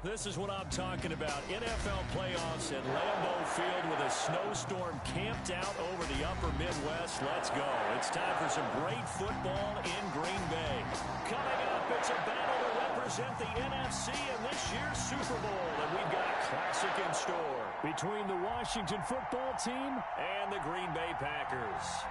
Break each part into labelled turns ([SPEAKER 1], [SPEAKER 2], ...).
[SPEAKER 1] This is what I'm talking about. NFL playoffs at Lambeau Field with a snowstorm camped out over the upper Midwest. Let's go. It's time for some great football in Green Bay. Coming up, it's a battle to represent the NFC in this year's Super Bowl. And we've got a classic in store between the Washington football team and the Green Bay Packers.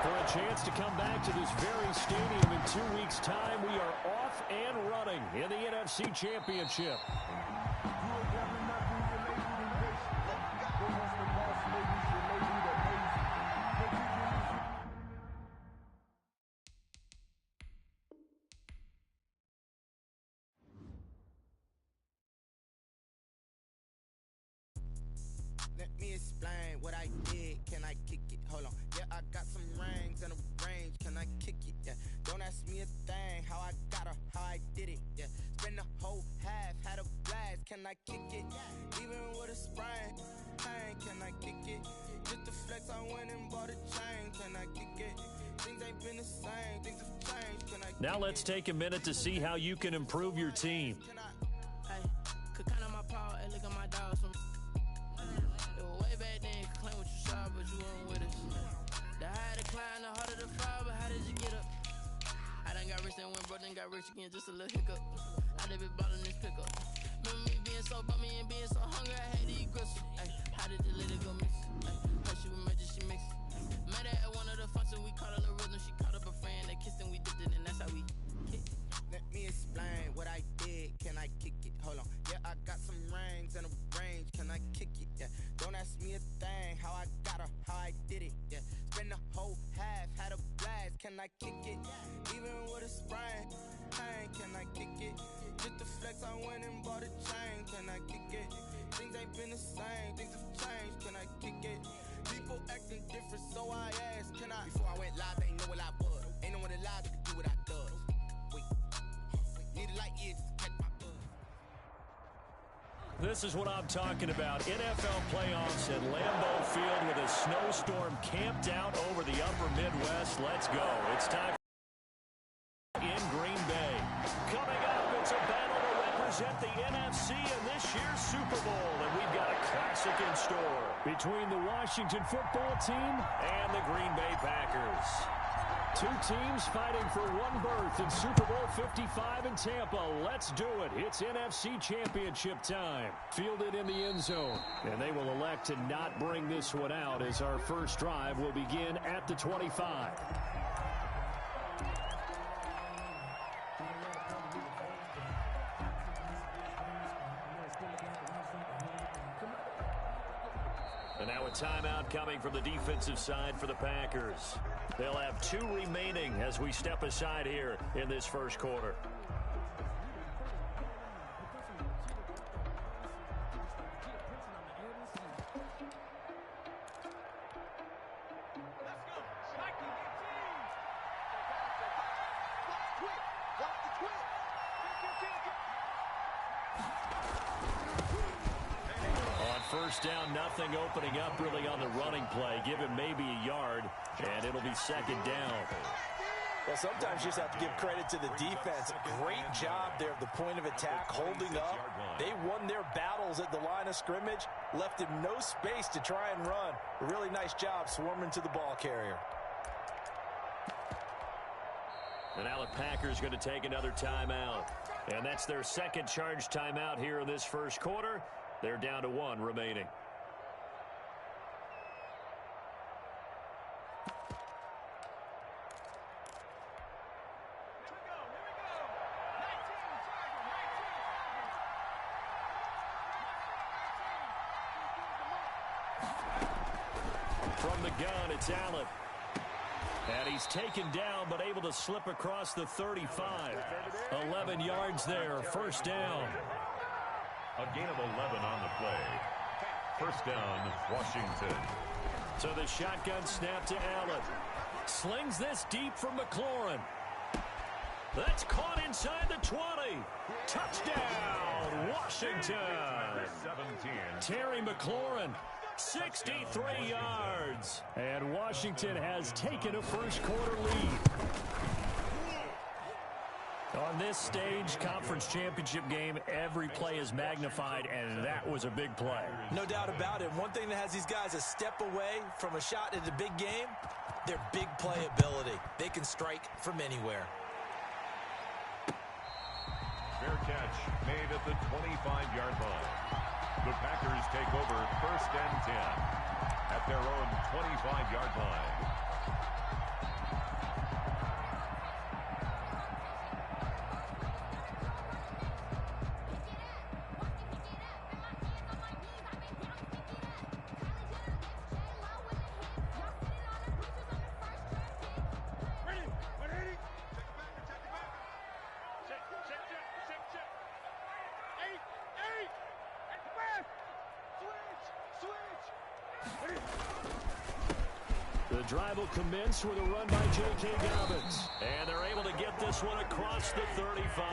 [SPEAKER 1] For a chance to come back to this very stadium in 2 weeks' time, we are off and running in the NFC Championship.
[SPEAKER 2] Let me explain what I did. Can I kick it? Hold on. Yeah, I got some rings and a range. Can I kick it? Yeah. Don't ask me a thing. How I got her, how I did it. Yeah. Spend the whole half, had a blast. Can I kick it? Even with a sprain. Pain, can I kick it? Just to flex, I went and bought a chain. Can I kick it? Things ain't been the same. Things have changed. Can I kick it?
[SPEAKER 1] Now let's take a minute to see how you can improve your team.
[SPEAKER 2] Hey, could count on my power and look at my dogs from. Way back then, you could claim what you saw, but you weren't with us. The higher the climb, the harder the fall, but how did you get up? I done got rich and went broke, then got rich again, just a little hiccup. I done been ballin' this pickup. Remember me being so bummy and being so hungry, I had to eat gristle. Ay, how did the lady go miss? Ay, she was major, she mixed. Met her at one of the functions, we caught her the rhythm, she caught up a friend, they kissed and we dipped it, and that's how we hit. Let me explain what I did, can I kick it? Hold on, yeah, I got some rings and a range, can I kick it? Yeah, don't ask me a thing, how I got her, how I did it. Yeah, spend the whole half, had a blast, can I kick it? Even with a sprain, pain, can I kick it? Just to flex, I went and bought a chain, can I kick it? Things ain't been the same, things have changed, can I kick it? People acting different, so I asked, can I? Before I went live, they ain't know what I was. Ain't no one alive that could do what I does. Wait, need a light year just to catch my buzz.
[SPEAKER 1] This is what I'm talking about. NFL playoffs at Lambeau Field with a snowstorm camped out over the upper Midwest. Let's go. It's time in Green Bay. Coming up, it's a battle to represent the NFC in this year's Super Bowl. And we've got a classic in store between the Washington football team and the Green Bay Packers. Two teams fighting for one berth in Super Bowl 55 in Tampa. Let's do it. It's NFC Championship time. Fielded in the end zone. And they will elect to not bring this one out as our first drive will begin at the 25. And now a timeout coming from the defensive side for the Packers. They'll have 2 remaining as we step aside here in this first quarter. First down, nothing opening up really on the running play. Give him maybe a yard, and it'll be second down.
[SPEAKER 3] Well, sometimes you just have to give credit to the defense. Great job there at the point of attack, holding up. They won their battles at the line of scrimmage, left him no space to try and run. A really nice job swarming to the ball carrier.
[SPEAKER 1] And now the Packers going to take another timeout. And that's their second charge timeout here in this first quarter. They're down to 1 remaining. From the gun, it's Allen. And he's taken down, but able to slip across the 35. 11 yards there, first down.
[SPEAKER 4] A gain of 11 on the play. First down, Washington.
[SPEAKER 1] So the shotgun snap to Allen. Slings this deep from McLaurin. That's caught inside the 20. Touchdown, Washington.
[SPEAKER 4] 17.
[SPEAKER 1] Terry McLaurin, 63 yards. And Washington has taken a first quarter lead. On this stage, conference championship game, every play is magnified, and that was a big play.
[SPEAKER 3] No doubt about it. One thing that has these guys a step away from a shot at the big game, their big play ability. They can strike from anywhere.
[SPEAKER 4] Fair catch made at the 25-yard line. The Packers take over 1st and 10 at their own 25-yard line.
[SPEAKER 1] The drive will commence with a run by J.K. Dobbins. And they're able to get this one across the 35.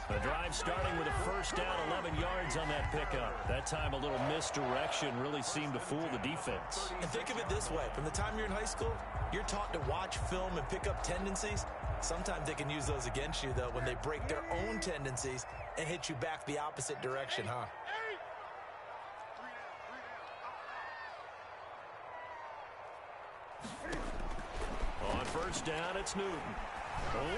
[SPEAKER 1] The drive starting with a 1st down, 11 yards on that pickup. That time a little misdirection really seemed to fool the defense.
[SPEAKER 3] And think of it this way. From the time you're in high school, you're taught to watch film and pick up tendencies. Sometimes they can use those against you, though, when they break their own tendencies and hit you back the opposite direction, huh?
[SPEAKER 1] On 1st down, it's Newton.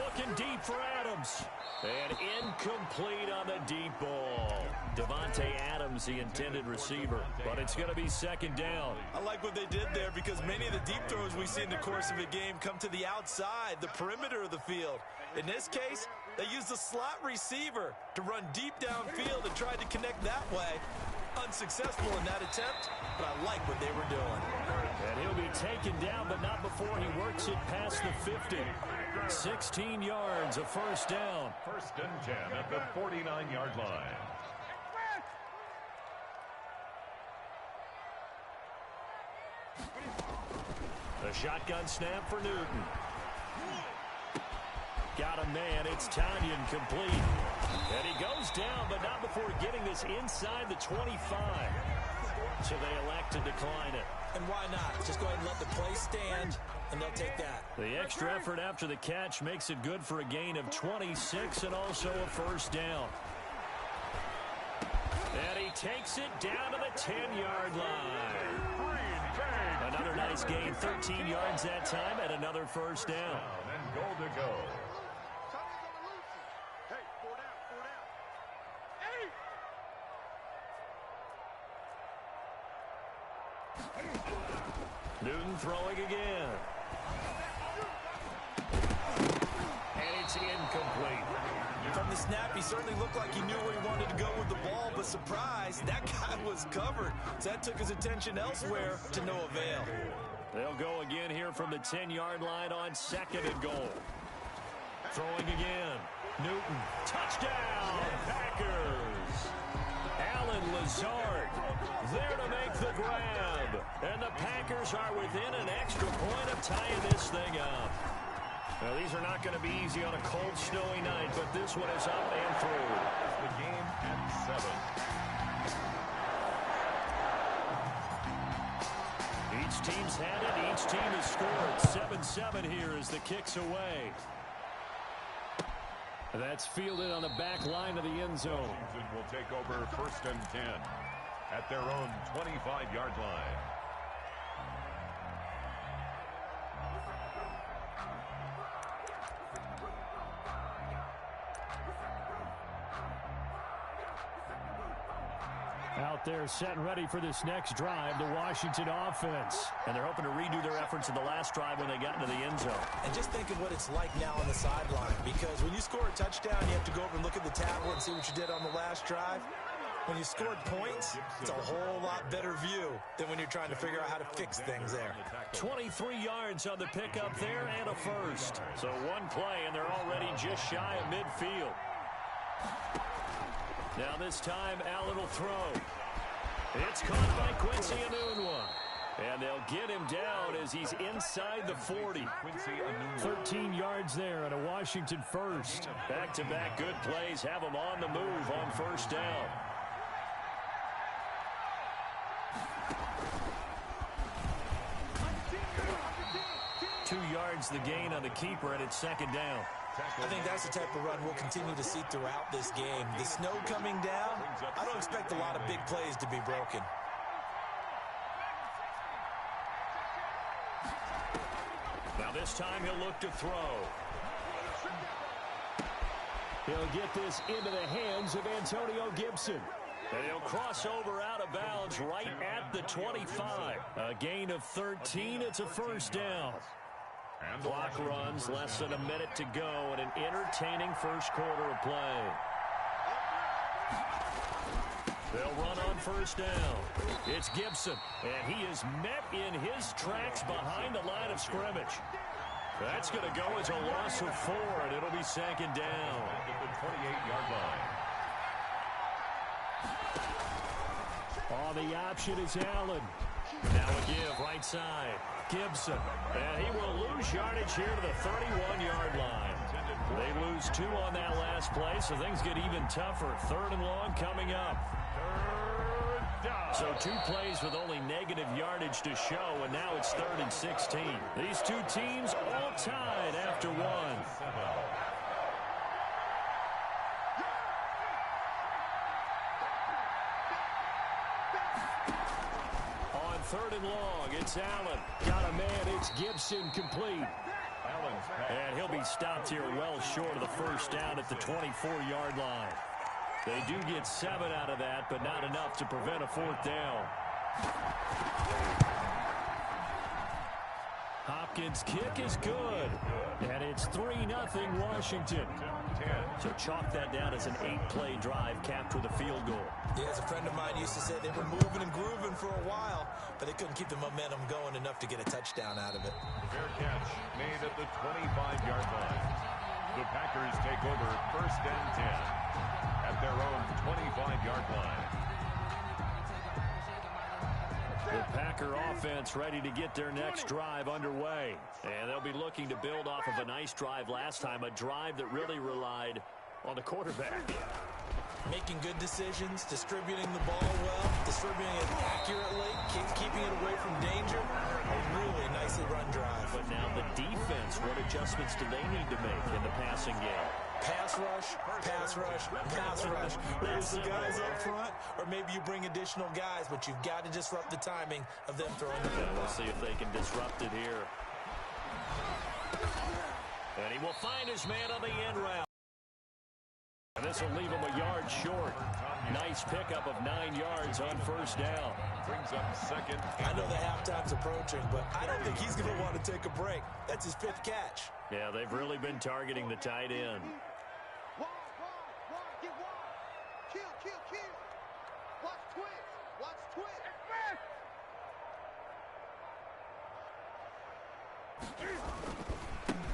[SPEAKER 1] Looking deep for Adams. And incomplete on the deep ball. Devontae Adams, the intended receiver. But it's going to be 2nd down.
[SPEAKER 3] I like what they did there because many of the deep throws we see in the course of a game come to the outside, the perimeter of the field. In this case, they used the slot receiver to run deep downfield and tried to connect that way. Unsuccessful in that attempt, but I like what they were doing.
[SPEAKER 1] And he'll be taken down, but not before he works it past the 50. 16 yards, a 1st down.
[SPEAKER 4] 1st and 10 at the 49-yard line.
[SPEAKER 1] The shotgun snap for Newton. Got a man. It's Tanyan complete. And he goes down, but not before getting this inside the 25. So they elect to decline it.
[SPEAKER 3] And why not? Just go ahead and let the play stand, and they'll take that.
[SPEAKER 1] The extra effort after the catch makes it good for a gain of 26 and also a 1st down. And he takes it down to the 10-yard line. Another nice gain, 13 yards that time, and another 1st down.
[SPEAKER 4] And goal to go.
[SPEAKER 1] Newton throwing again. And it's incomplete.
[SPEAKER 3] From the snap, he certainly looked like he knew where he wanted to go with the ball, but surprise, that guy was covered. So that took his attention elsewhere to no avail.
[SPEAKER 1] They'll go again here from the 10-yard line on 2nd and goal. Throwing again. Newton, touchdown, Packers. Allen Lazard there to make the grab. And the Packers are within an extra point of tying this thing up. Now, these are not going to be easy on a cold, snowy night, but this one is up and through.
[SPEAKER 4] The game at 7.
[SPEAKER 1] Each team's had it. Each team has scored. 7-7 here as the kick's away. That's fielded on the back line of the end zone.
[SPEAKER 4] Washington will take over 1st and 10 at their own 25-yard line.
[SPEAKER 1] Out there set and ready for this next drive, the Washington offense. And they're hoping to redo their efforts in the last drive when they got into the end zone.
[SPEAKER 3] And just think of what it's like now on the sideline, because when you score a touchdown, you have to go over and look at the tablet and see what you did on the last drive. When you scored points, it's a whole lot better view than when you're trying to figure out how to fix things there.
[SPEAKER 1] 23 yards on the pickup there and a 1st. So one play, and they're already just shy of midfield. Now this time, Allen will throw. It's caught by Quincy Enunwa. And they'll get him down as he's inside the 40. 13 yards there and a Washington 1st. Back-to-back good plays have them on the move on 1st down. Two yards the gain on the keeper, and it's 2nd down.
[SPEAKER 3] I think that's the type of run we'll continue to see throughout this game. The snow coming down, I don't expect a lot of big plays to be broken.
[SPEAKER 1] Now this time he'll look to throw. He'll get this into the hands of Antonio Gibson. And he'll cross over out of bounds right at the 25. A gain of 13. It's a first down. Clock runs, less than a minute to go, and an entertaining first quarter of play. They'll run on first down. It's Gibson, and he is met in his tracks behind the line of scrimmage. That's going to go as a loss of 4, and it'll be second down.
[SPEAKER 4] At the 28-yard line.
[SPEAKER 1] On the option is Allen. Now a give right side. Gibson. And he will lose yardage here to the 31-yard line. They lose 2 on that last play, so things get even tougher. 3rd and long coming up. So 2 plays with only negative yardage to show, and now it's 3rd and 16. These 2 teams all tied after 1. On 3rd and long, it's Allen. Got a man, it's Gibson, complete. And he'll be stopped here well short of the first down at the 24-yard line. They do get 7 out of that, but not enough to prevent a 4th down. Hopkins' kick is good. And it's 3-0 Washington. So chalk that down as an 8-play drive capped with a field goal.
[SPEAKER 3] Yeah, as a friend of mine used to say, they were moving and grooving for a while, but they couldn't keep the momentum going enough to get a touchdown out of it.
[SPEAKER 4] Fair catch made at the 25-yard line. The Packers take over 1st and 10 at their own 25-yard line.
[SPEAKER 1] The Packer offense ready to get their next drive underway. And they'll be looking to build off of a nice drive last time, a drive that really relied on the quarterback.
[SPEAKER 3] Making good decisions, distributing the ball well, distributing it accurately, keeping it away from danger. A really nicely run drive.
[SPEAKER 1] But now the defense, what adjustments do they need to make in the passing game?
[SPEAKER 3] Pass rush, pass rush, pass rush. Whether it's the guys up front, or maybe you bring additional guys, but you've got to disrupt the timing of them throwing the ball.
[SPEAKER 1] We'll see if they can disrupt it here. And he will find his man on the end route. And this will leave him a yard short. Nice pickup of 9 yards on first down.
[SPEAKER 4] Brings up second.
[SPEAKER 3] I know the halftime's approaching, but I don't think he's going to want to take a break. That's his 5th catch.
[SPEAKER 1] Yeah, they've really been targeting the tight end.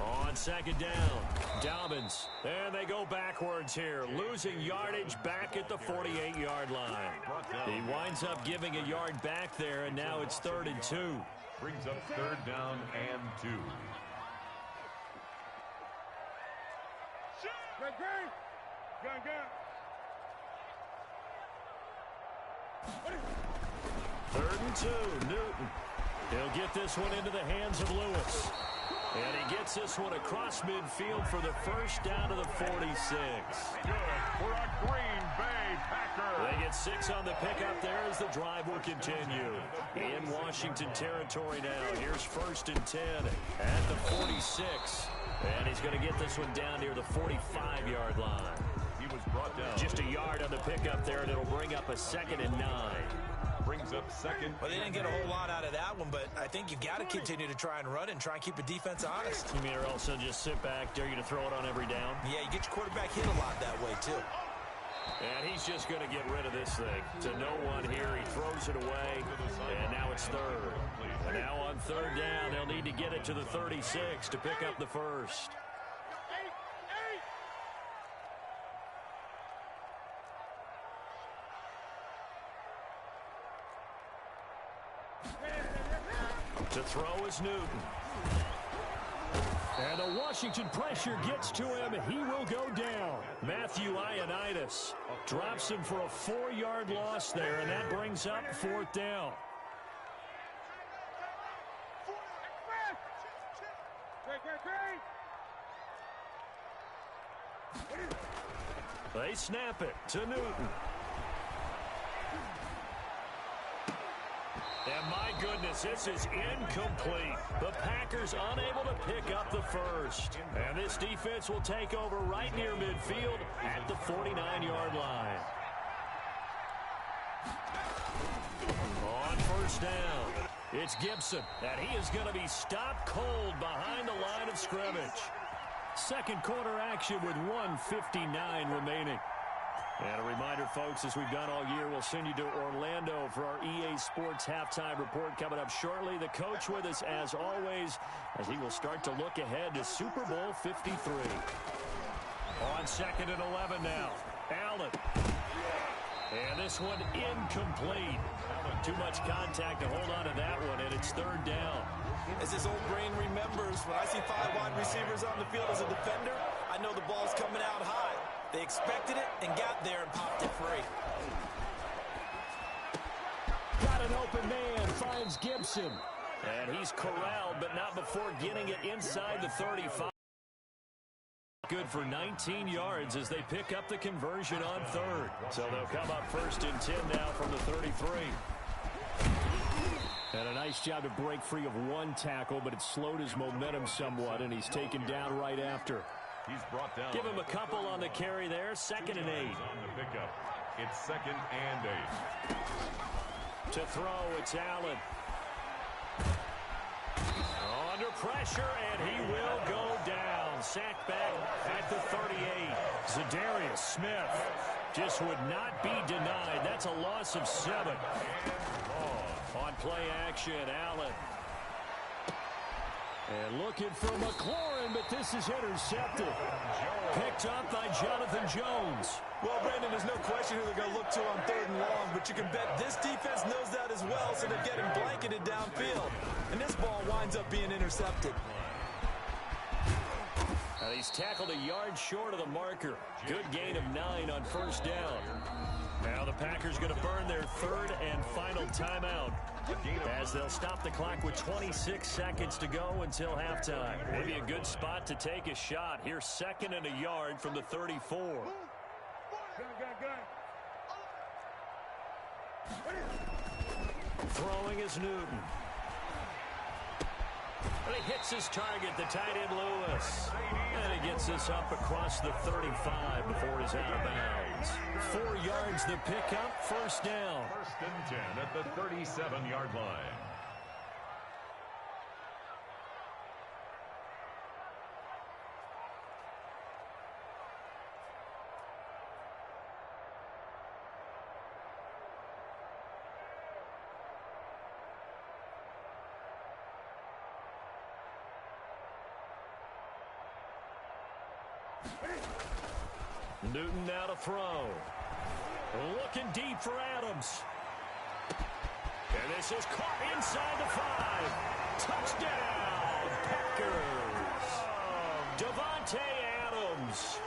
[SPEAKER 1] On second down, Dobbins. And they go backwards here, losing yardage back at the 48-yard line. He winds up giving a yard back there, and now it's 3rd and 2.
[SPEAKER 4] Brings up 3rd down and 2.
[SPEAKER 1] Third and 2, Newton. He'll get this one into the hands of Lewis. And he gets this one across midfield for the first down to the 46.
[SPEAKER 4] Good for a Green Bay Packer.
[SPEAKER 1] They get 6 on the pickup there as the drive will continue. In Washington territory now. Here's 1st and 10 at the 46. And he's going to get this one down near the 45-yard line.
[SPEAKER 4] He was brought down.
[SPEAKER 1] Just a yard on the pickup there, and it'll bring up a 2nd and 9.
[SPEAKER 4] Brings up second.
[SPEAKER 3] Well, they didn't get a whole lot out of that one, but I think you've got to continue to try and run and try and keep the defense honest.
[SPEAKER 1] You mean, or also just sit back, dare you to throw it on every down?
[SPEAKER 3] Yeah, you get your quarterback hit a lot that way, too.
[SPEAKER 1] And he's just going to get rid of this thing. To no one here, he throws it away, and now it's 3rd. And now on 3rd down, they'll need to get it to the 36 to pick up the first. To throw is Newton. And the Washington pressure gets to him. He will go down. Matthew Ioannidis drops him for a 4-yard loss there, and that brings up 4th down. They snap it to Newton. And my goodness, this is incomplete. The Packers unable to pick up the first. And this defense will take over right near midfield at the 49-yard line. On first down, it's Gibson. And he is going to be stopped cold behind the line of scrimmage. Second quarter action with 1:59 remaining. And a reminder, folks, as we've done all year, we'll send you to Orlando for our EA Sports halftime report coming up shortly. The coach with us, as always, as he will start to look ahead to Super Bowl 53. On 2nd and 11 now. Allen. And this one incomplete. Too much contact to hold on to that one, and it's 3rd down.
[SPEAKER 3] As his old brain remembers, when I see 5 wide receivers on the field as a defender, I know the ball's coming out high. They expected it and got there and popped it free.
[SPEAKER 1] Got an open man, finds Gibson. And he's corralled, but not before getting it inside the 35. Good for 19 yards as they pick up the conversion on 3rd. So they'll come up 1st and 10 now from the 33. And a nice job to break free of one tackle, but it slowed his momentum somewhat, and he's taken down right after.
[SPEAKER 4] He's brought down.
[SPEAKER 1] Give him a couple on the carry there. 2nd and 8.
[SPEAKER 4] On the pickup. It's 2nd and 8.
[SPEAKER 1] To throw, it's Allen. Under pressure, and he will go down. Sacked back at the 38. Zadarius Smith just would not be denied. That's a loss of 7. On play action, Allen. And looking for McLaurin, but this is intercepted. Picked up by Jonathan Jones.
[SPEAKER 3] Well, Brandon, there's no question who they're going to look to on 3rd and long, but you can bet this defense knows that as well, so they're getting blanketed downfield. And this ball winds up being intercepted.
[SPEAKER 1] And he's tackled a yard short of the marker. Good gain of 9 on 1st down. Now the Packers going to burn their 3rd and final timeout as they'll stop the clock with 26 seconds to go until halftime. Maybe a good spot to take a shot. Here's 2nd and a yard from the 34. Throwing is Newton. But he hits his target, the tight end Lewis. And he gets this up across the 35 before he's out of bounds. 4 yards the pickup, 1st down.
[SPEAKER 4] 1st and 10 at the 37-yard line.
[SPEAKER 1] Newton now to throw. Looking deep for Adams. And this is caught inside the 5. Touchdown, Packers. Davante Adams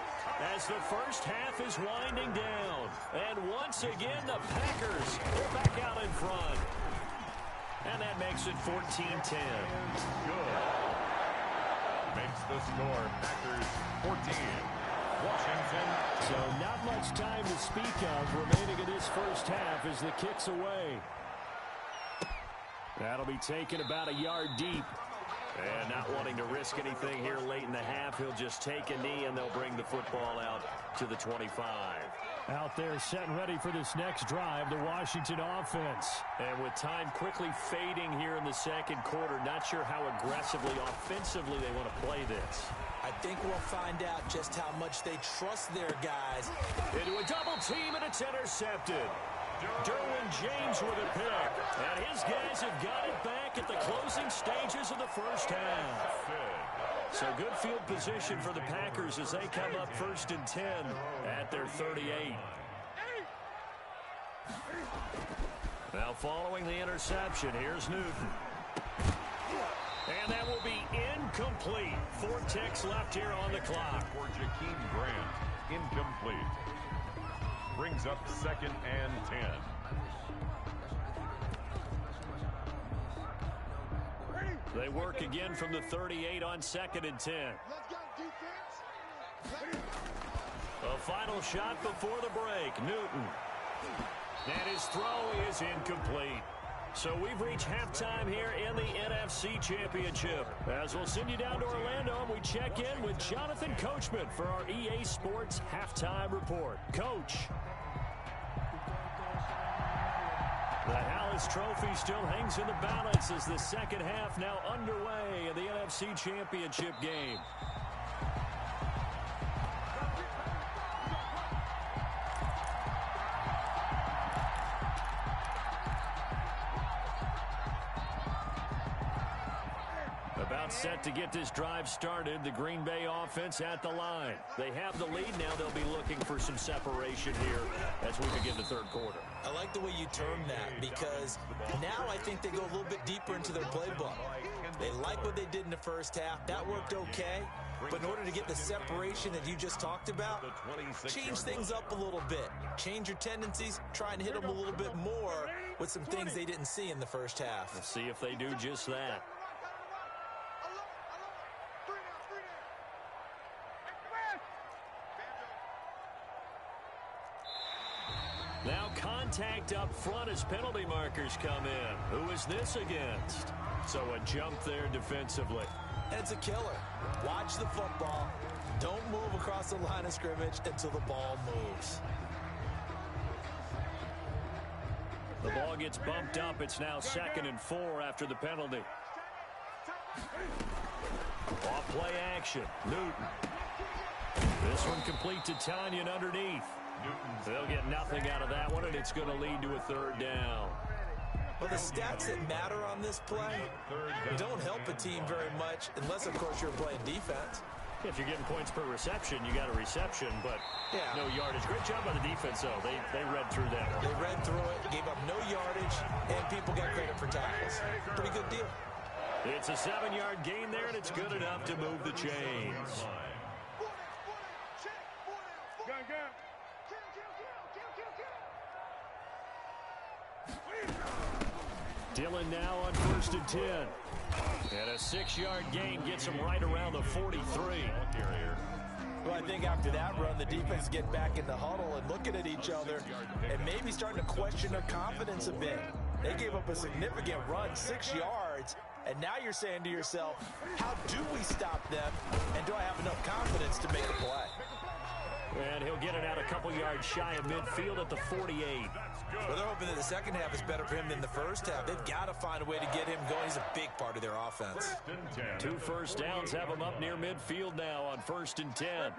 [SPEAKER 1] as the first half is winding down. And once again, the Packers are back out in front. And that makes it 14-10.
[SPEAKER 4] Good. Makes the score Packers 14. Washington.
[SPEAKER 1] So not much time to speak of remaining in this first half as the kick's away. That'll be taken about a yard deep. And not wanting to risk anything here late in the half, he'll just take a knee and they'll bring the football out to the 25. Out there set and ready for this next drive, the Washington offense. And with time quickly fading here in the second quarter, not sure how aggressively, offensively they want to play this.
[SPEAKER 3] I think we'll find out just how much they trust their guys.
[SPEAKER 1] Into a double team, and it's intercepted. Derwin James with a pick. And his guys have got it back at the closing stages of the first half. So good field position for the Packers as they come up 1st and 10 at their 38. Now following the interception, here's Newton. And that will be incomplete. 4 ticks left here on the clock.
[SPEAKER 4] For Jakeem Grant, incomplete. Brings up 2nd and 10.
[SPEAKER 1] They work again from the 38 on 2nd and 10. A final shot before the break. Newton. And his throw is incomplete. So we've reached halftime here in the NFC Championship. As we'll send you down to Orlando, and we check in with Jonathan Coachman for our EA Sports Halftime Report. Coach. The Hallis Trophy still hangs in the balance as the second half now underway in the NFC Championship game. About set to get this drive started. The Green Bay offense at the line. They have the lead now. They'll be looking for some separation here as we begin the third quarter.
[SPEAKER 3] I like the way you term that, because now I think they go a little bit deeper into their playbook. They like what they did in the first half. That worked okay. But in order to get the separation that you just talked about, change things up a little bit. Change your tendencies. Try and hit them a little bit more with some things they didn't see in the first half.
[SPEAKER 1] We'll see if they do just that. Now contact up front as penalty markers come in. Who is this against? So a jump there defensively.
[SPEAKER 3] And it's a killer. Watch the football. Don't move across the line of scrimmage until the ball moves.
[SPEAKER 1] The ball gets bumped up. It's now 2nd and 4 after the penalty. Off play action. Newton. This one complete to Tanyan underneath. They'll get nothing out of that one, and it's going to lead to a third down.
[SPEAKER 3] Well, the stats that matter on this play don't help a team very much, unless, of course, you're playing defense.
[SPEAKER 1] If you're getting points per reception, you got a reception, but no yardage. Great job by the defense, though. They read through that one.
[SPEAKER 3] They read through it, gave up no yardage, and people got credit for tackles. Pretty good deal.
[SPEAKER 1] It's a 7-yard gain there, and it's good enough to move the chains. Dillon now on 1st and 10. And a 6-yard gain gets him right around the 43.
[SPEAKER 3] Well, I think after that run, the defense get back in the huddle and looking at each other and maybe starting to question their confidence a bit. They gave up a significant run, 6 yards, and now you're saying to yourself, how do we stop them, and do I have enough confidence to make a play?
[SPEAKER 1] And he'll get it out a couple yards shy of midfield at the 48.
[SPEAKER 3] Well, they're hoping that the second half is better for him than the first half. They've got to find a way to get him going. He's a big part of their offense.
[SPEAKER 1] 2 first downs have him up near midfield now on 1st and 10.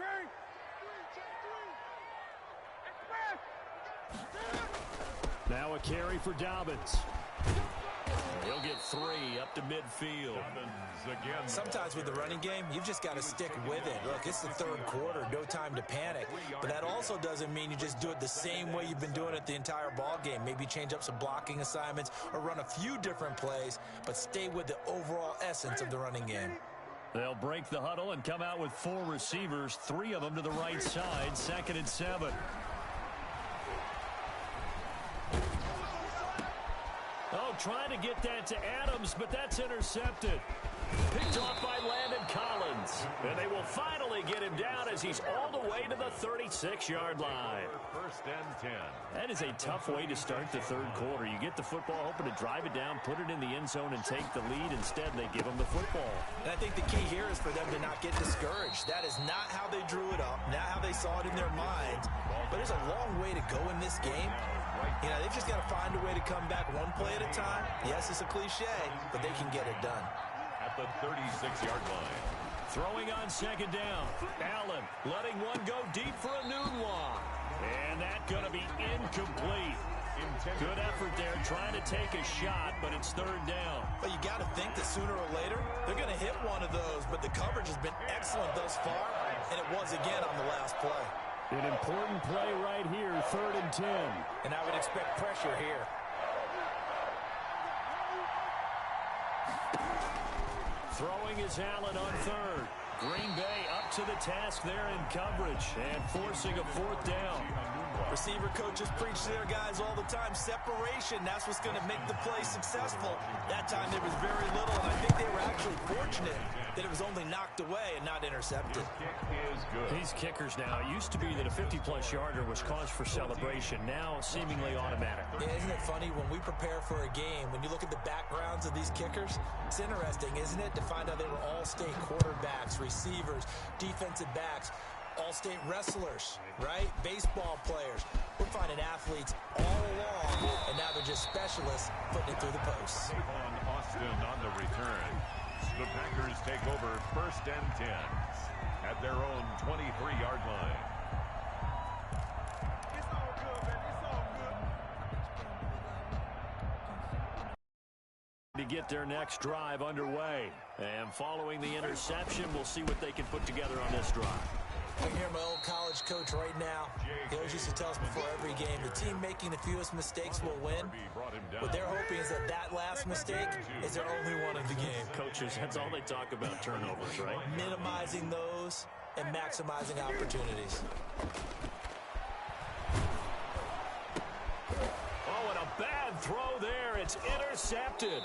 [SPEAKER 1] Now a carry for Dobbins. He'll get 3 up to midfield.
[SPEAKER 3] Sometimes with the running game, you've just got to stick with it. Look, it's the third quarter, no time to panic. But that also doesn't mean you just do it the same way you've been doing it the entire ball game. Maybe change up some blocking assignments or run a few different plays, but stay with the overall essence of the running game.
[SPEAKER 1] They'll break the huddle and come out with 4 receivers, 3 of them to the right side, 2nd and 7. Oh, trying to get that to Adams, but that's intercepted. Picked off by Landon Collins. And they will finally get him down as he's all the way to the 36-yard line.
[SPEAKER 4] 1st and 10.
[SPEAKER 1] That is a tough way to start the third quarter. You get the football, hoping to drive it down, put it in the end zone, and take the lead. Instead, they give him the football.
[SPEAKER 3] And I think the key here is for them to not get discouraged. That is not how they drew it up, not how they saw it in their minds. But there's a long way to go in this game. You know, they've just got to find a way to come back one play at a time. Yes, it's a cliche, but they can get it done.
[SPEAKER 4] At the 36-yard line.
[SPEAKER 1] Throwing on 2nd down. Allen letting one go deep for a noon walk. And that's going to be incomplete. Good effort there trying to take a shot, but it's 3rd down.
[SPEAKER 3] But you got to think that sooner or later, they're going to hit one of those, but the coverage has been excellent thus far, and it was again on the last play.
[SPEAKER 1] An important play right here, 3rd and 10.
[SPEAKER 3] And I would expect pressure here.
[SPEAKER 1] Throwing is Allen on 3rd. Green Bay up to the task there in coverage and forcing a 4th down.
[SPEAKER 3] Receiver coaches preach to their guys all the time. Separation, that's what's going to make the play successful. That time there was very little, and I think they were actually fortunate that it was only knocked away and not intercepted.
[SPEAKER 4] Kick is good.
[SPEAKER 1] These kickers now, it used to be that a 50-plus yarder was cause for celebration. Now, seemingly automatic.
[SPEAKER 3] Yeah, isn't it funny when we prepare for a game, when you look at the backgrounds of these kickers, it's interesting, isn't it, to find out they were all-state quarterbacks, receivers, defensive backs, all-state wrestlers, right? Baseball players. We're finding athletes all along, and now they're just specialists putting it through the posts.
[SPEAKER 4] On Austin on the return. The Packers take over 1st and 10 at their own 23-yard line.
[SPEAKER 5] It's all good, man. It's all good.
[SPEAKER 1] To get their next drive underway. And following the interception, we'll see what they can put together on this drive.
[SPEAKER 3] I can hear my old college coach right now. He always used to tell us before every game, the team making the fewest mistakes will win. What they're hoping is that that last mistake is their only one of the game.
[SPEAKER 1] Coaches, that's all they talk about, turnovers, right?
[SPEAKER 3] Minimizing those and maximizing opportunities.
[SPEAKER 1] Oh, and a bad throw there. It's intercepted.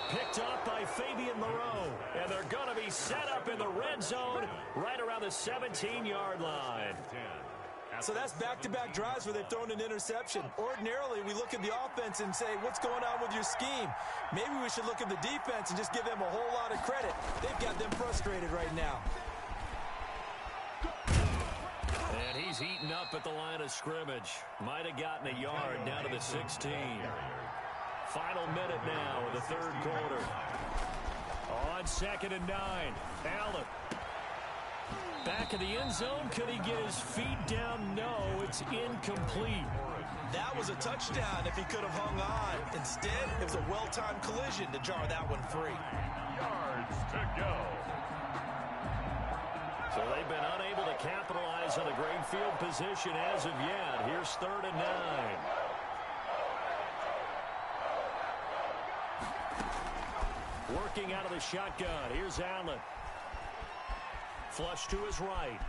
[SPEAKER 1] Picked up by Fabian Moreau. And they're going to be set up in the red zone right around the 17-yard line.
[SPEAKER 3] So that's back-to-back drives where they've thrown an interception. Ordinarily, we look at the offense and say, what's going on with your scheme? Maybe we should look at the defense and just give them a whole lot of credit. They've got them frustrated right now.
[SPEAKER 1] And he's eaten up at the line of scrimmage. Might have gotten a yard down to the 16. Final minute now of the third quarter. On 2nd and 9. Allen. Back in the end zone. Could he get his feet down? No, it's incomplete.
[SPEAKER 3] That was a touchdown if he could have hung on. Instead, it was a well-timed collision to jar that one free.
[SPEAKER 4] Yards to go.
[SPEAKER 1] So they've been unable to capitalize on a great field position as of yet. Here's 3rd and 9. Working out of the shotgun. Here's Allen. Flush to his right.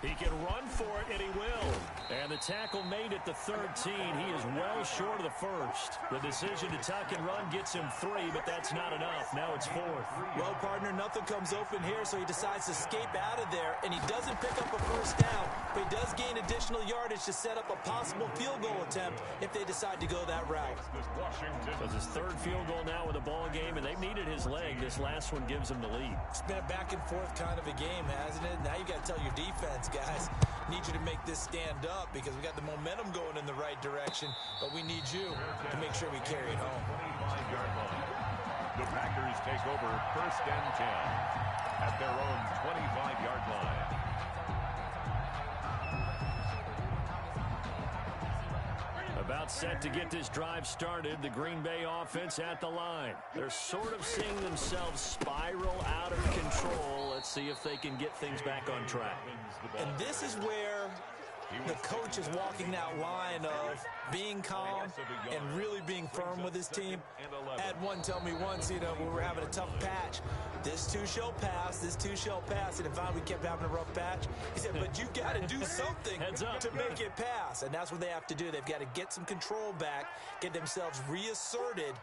[SPEAKER 1] He can run for it, and he will. And the tackle made at the 13. He is well short of the first. The decision to tuck and run gets him 3, but that's not enough. Now it's 4th.
[SPEAKER 3] Well, partner, nothing comes open here, so he decides to escape out of there, and he doesn't pick up a first down, but he does gain additional yardage to set up a possible field goal attempt if they decide to go that route.
[SPEAKER 1] So it's his 3rd field goal now with the ball game, and they've needed his leg. This last one gives him the lead.
[SPEAKER 3] It's been a back-and-forth kind of a game, hasn't it? Now you got to tell your defense, guys, need you to make this stand up because we got the momentum going in the right direction, but we need you to make sure we carry it home.
[SPEAKER 4] 25-yard line. The Packers take over 1st and 10 at their own 25-yard line.
[SPEAKER 1] About set to get this drive started, the Green Bay offense at the line. They're sort of seeing themselves spiral out of control. Let's see if they can get things back on track.
[SPEAKER 3] And this is where the coach is walking that line of being calm and really being firm with his team. I had one tell me once, you know, we were having a tough patch. This too shall pass, this too shall pass. And if we kept having a rough patch, he said, but you got to do something to make it pass. And that's what they have to do. They've got to get some control back, get themselves reasserted,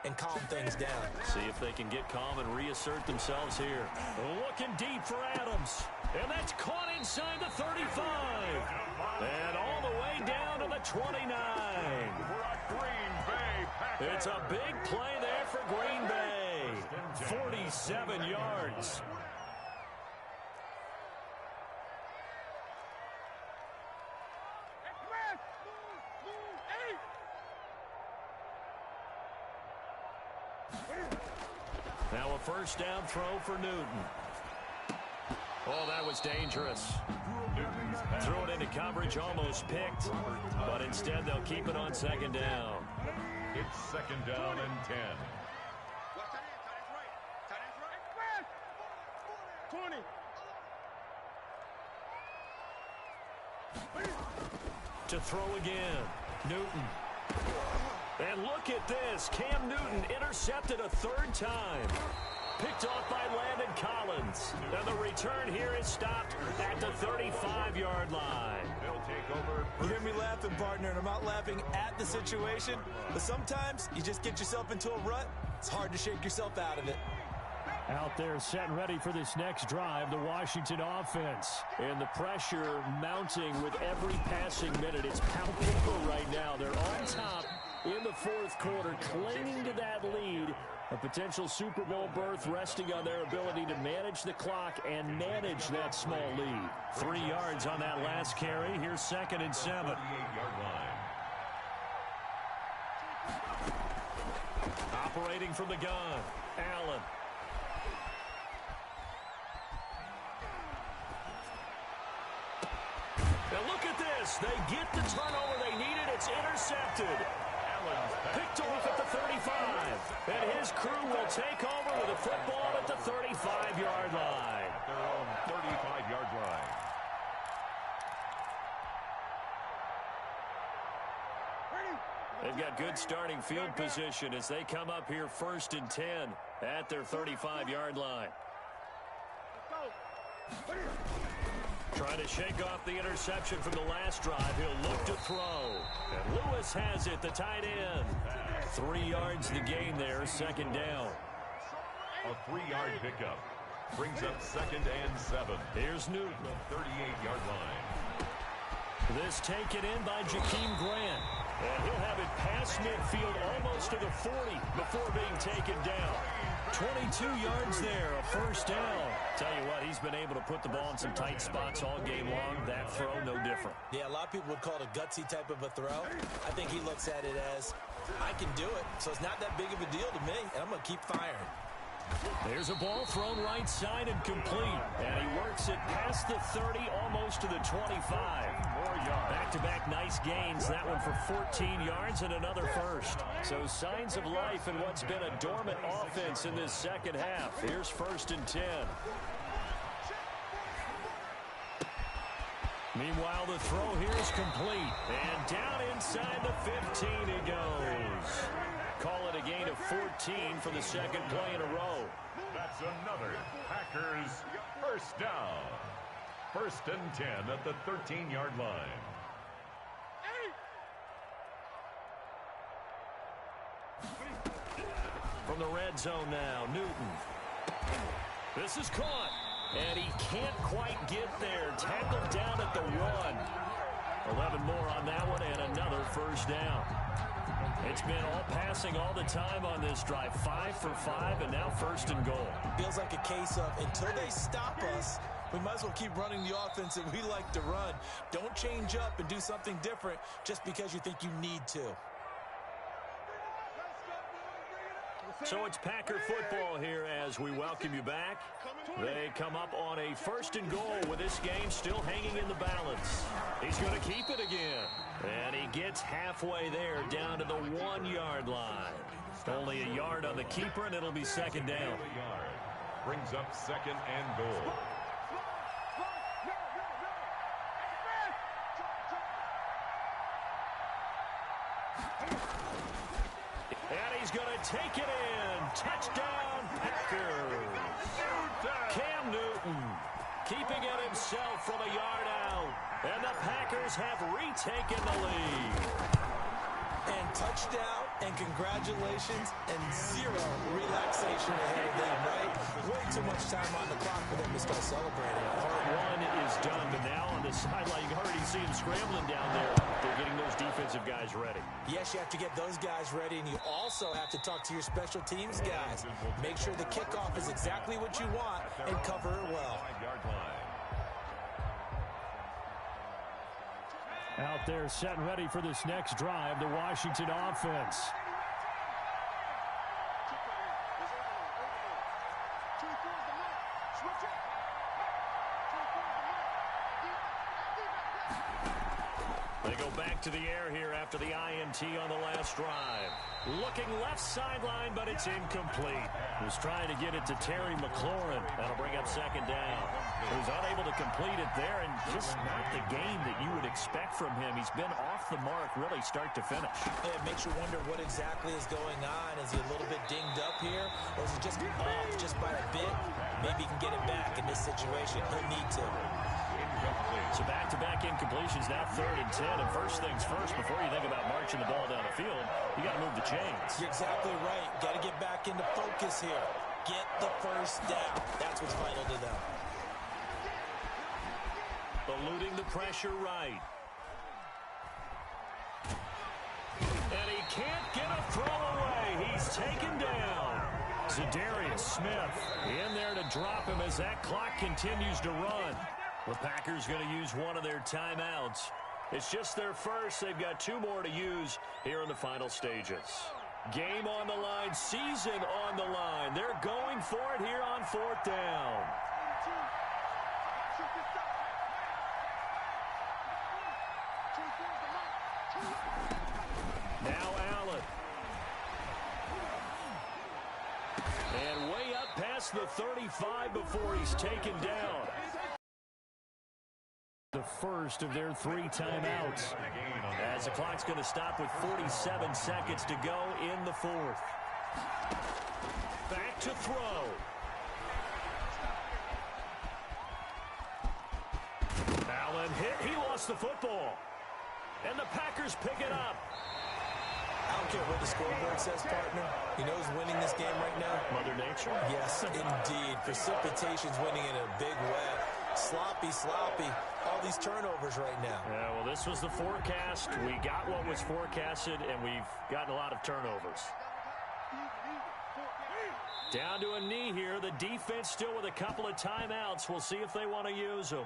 [SPEAKER 3] and calm things down.
[SPEAKER 1] See if they can get calm and reassert themselves here. Looking deep for Adams. And that's caught inside the 35. And all the way down to the 29. It's a big play there for Green Bay. 47 yards. Now a first down throw for Newton. Oh, that was dangerous. Threw it into coverage, almost picked. But instead, they'll keep it on 2nd down.
[SPEAKER 4] It's 2nd down and 10.
[SPEAKER 5] 20.
[SPEAKER 1] To throw again. Newton. And look at this. Cam Newton intercepted a 3rd time. Picked off by Landon Collins. And the return here is stopped at the 35-yard line.
[SPEAKER 4] They'll take over.
[SPEAKER 3] You hear me laughing, partner, and I'm not laughing at the situation, but sometimes you just get yourself into a rut. It's hard to shake yourself out of it.
[SPEAKER 1] Out there set and ready for this next drive, the Washington offense. And the pressure mounting with every passing minute. It's palpable right now. They're on top in the fourth quarter, clinging to that lead. A potential Super Bowl berth resting on their ability to manage the clock and manage that small lead. 3 yards on that last carry. Here's 2nd and 7.
[SPEAKER 4] 38-yard line.
[SPEAKER 1] Operating from the gun, Allen. Now look at this. They get the turnover they needed. It's intercepted. Picked off at the 35. And his crew will take over with a football at the 35-yard line.
[SPEAKER 4] At their own 35-yard line.
[SPEAKER 1] They've got good starting field position as they come up here 1st and 10 at their 35-yard line. Trying to shake off the interception from the last drive. He'll look to throw. And Lewis has it, the tight end. 3 yards the gain there, 2nd down.
[SPEAKER 4] A 3-yard pickup brings up 2nd and 7.
[SPEAKER 1] Here's Newton.
[SPEAKER 4] The 38-yard line.
[SPEAKER 1] This taken in by Jakeem Grant. And he'll have it past midfield almost to the 40 before being taken down. 22 yards there, a 1st down. Tell you what, he's been able to put the ball in some tight spots all game long. That throw, no different.
[SPEAKER 3] Yeah, a lot of people would call it a gutsy type of a throw. I think he looks at it as, I can do it, so it's not that big of a deal to me, and I'm going to keep firing.
[SPEAKER 1] There's a ball thrown right side and complete. And he works it past the 30, almost to the 25. Back-to-back nice gains. That one for 14 yards and another 1st. So signs of life in what's been a dormant offense in this second half. Here's 1st and 10. Meanwhile, the throw here is complete. And down inside the 15 it goes. Call it a gain of 14 for the 2nd play in a row.
[SPEAKER 4] That's another Packers 1st down. 1st and 10 at the 13-yard line.
[SPEAKER 1] From the red zone now, Newton. This is caught. And he can't quite get there. Tackled down at the 1. 11 more on that one and another 1st down. It's been all passing all the time on this drive. 5 for 5 and now 1st and goal.
[SPEAKER 3] Feels like a case of until they stop us, we might as well keep running the offense that we like to run. Don't change up and do something different just because you think you need to.
[SPEAKER 1] So it's Packer football here as we welcome you back. They come up on a 1st and goal with this game still hanging in the balance. He's going to keep it again. And he gets halfway there down to the 1-yard line. Only a yard on the keeper and it'll be 2nd down.
[SPEAKER 4] Brings up 2nd and goal.
[SPEAKER 1] And he's going to take it in. Touchdown, Packers. Cam Newton keeping it himself from a yard out. And the Packers have retaken the lead.
[SPEAKER 3] And touchdown, and congratulations, and zero relaxation ahead of them, right? Way too much time on the clock for them to start celebrating.
[SPEAKER 1] Part 1 is done, but now on the sideline, you can already see them scrambling down there. They're getting those defensive guys ready.
[SPEAKER 3] Yes, you have to get those guys ready, and you also have to talk to your special teams guys. Make sure the kickoff is exactly what you want and cover it well.
[SPEAKER 1] Out there set and ready for this next drive, the Washington offense. They go back to the air here after the INT on the last drive. Looking left sideline, but it's incomplete. Was trying to get it to Terry McLaurin. That'll bring up 2nd down. He was unable to complete it there, and just not the game that you would expect from him. He's been off the mark really start to finish.
[SPEAKER 3] It makes you wonder what exactly is going on. Is he a little bit dinged up here, or is he just off just by a bit? Maybe he can get it back in this situation. He'll need to.
[SPEAKER 1] So back-to-back incompletions, now 3rd and 10. And first things first, before you think about marching the ball down the field, you got to move the chains.
[SPEAKER 3] You're exactly right. Got to get back into focus here. get the first down. That's what's vital to them.
[SPEAKER 1] Eluding the pressure right. And he can't get a throw away. He's taken down. Zadarius Smith in there to drop him as that clock continues to run. The Packers going to use one of their timeouts. It's just their first. They've got 2 more to use here in the final stages. Game on the line, season on the line. They're going for it here on 4th down. Now Allen. And way up past the 35 before he's taken down. The first of their 3 timeouts. As the clock's going to stop with 47 seconds to go in the 4th. Back to throw. Allen hit. He lost the football. And the Packers pick it up.
[SPEAKER 3] I don't care what the scoreboard says, partner. You know who's winning this game right now?
[SPEAKER 1] Mother Nature?
[SPEAKER 3] Yes, indeed. Precipitation's winning in a big way. Sloppy. All these turnovers right now.
[SPEAKER 1] Yeah, well, this was the forecast. We got what was forecasted, and we've gotten a lot of turnovers. Down to a knee here. The defense still with a couple of timeouts. We'll see if they want to use them.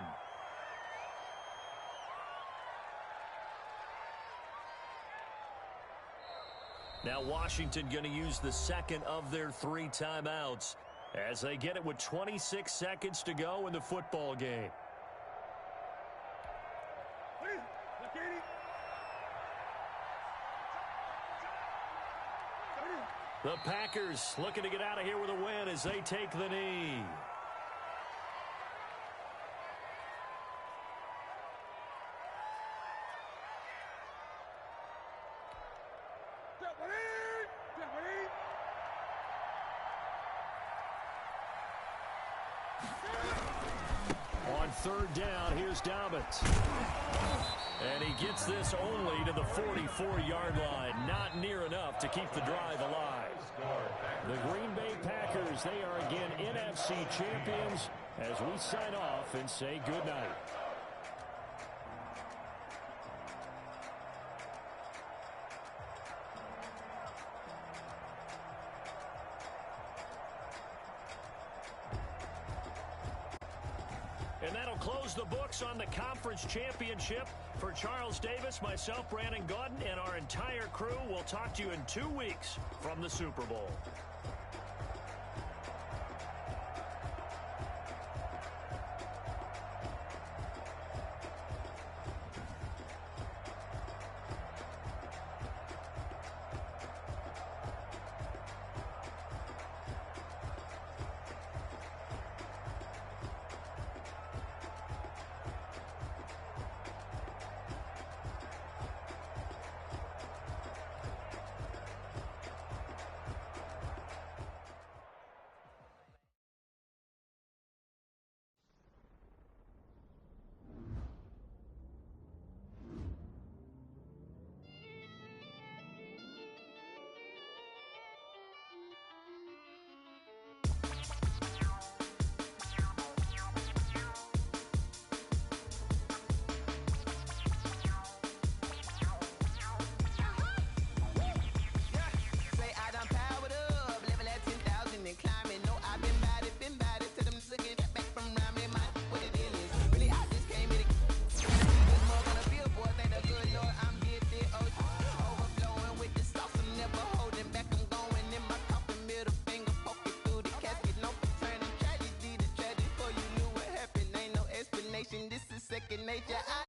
[SPEAKER 1] Now Washington going to use the second of their 3 timeouts as they get it with 26 seconds to go in the football game. The Packers looking to get out of here with a win as they take the knee. On 3rd down, here's Dobbins. And he gets this only to the 44-yard line. Not near enough to keep the drive alive. The Green Bay Packers, they are again NFC champions as we sign off and say goodnight. And that'll close the books on the conference championship. For Charles Davis, myself, Brandon Gaudin, and our entire crew, we'll talk to you in 2 weeks from the Super Bowl.
[SPEAKER 2] This is second nature.